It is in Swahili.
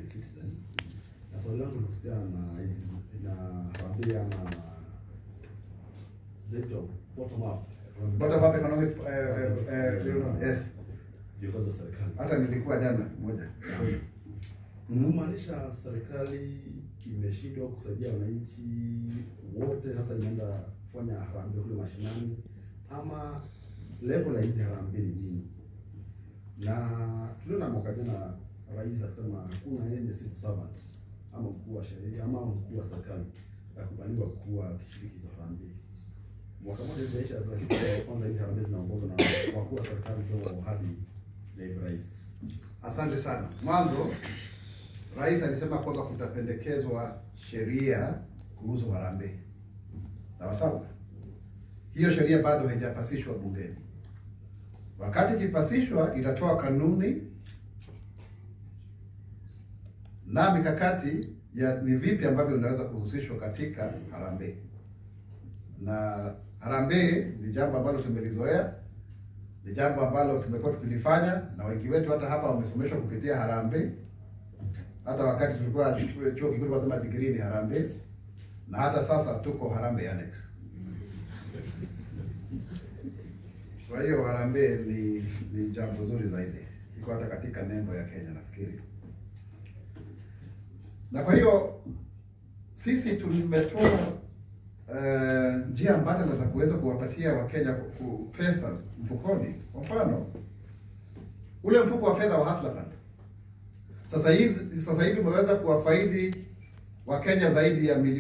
the Citizen. Na swali langu ni kuhusiana na hizi na harambee ama zetu bottom up economic yes. Viongozi wa serikali. Hata nilikuwa jana moja. Kumaanisha serikali imeshindwa kusaidia wananchi wote, sasa inaenda kufanya harambee kule mashinani, ama lengo la hizi harambee ni nini? Na tuliona mwaka jana rais akisema hakuna yeye civil servant ama mkuu wa sheria ama mkuu wa serikali akubaliwa kuwa kishiriki za harambee. Mwaka mmoja umeisha, lakini kwanza hizi harambee zinaongozwa na wakuu wa serikali kwa hadi naibu rais. Asante sana. Mwanzo rais alisema kwamba kutapendekezwa sheria kuhusu harambee. Sawa sawa. Hiyo sheria bado haijapasishwa bungeni. Wakati kipasishwa itatoa kanuni na mikakati ya ni vipi ambavyo unaweza kuhusishwa katika harambee. Na harambee ni jambo ambalo tumelizoea, ni jambo ambalo tumekuwa tukilifanya, na wengi wetu hata hapa wamesomeshwa kupitia harambee. Hata wakati tulikuwa chuo kikuu tunasema degree ni harambee, na hata sasa tuko harambee annex. Kwa hiyo harambee ni jambo zuri zaidi. Iko hata katika nembo ya Kenya nafikiri. Na kwa hiyo sisi tumetoa njia mbadala za kuweza kuwapatia Wakenya pesa mfukoni. Kwa mfano, ule mfuko wa fedha wa Hustler Fund. Sasa hivi umeweza kuwafaidi Wakenya zaidi ya milioni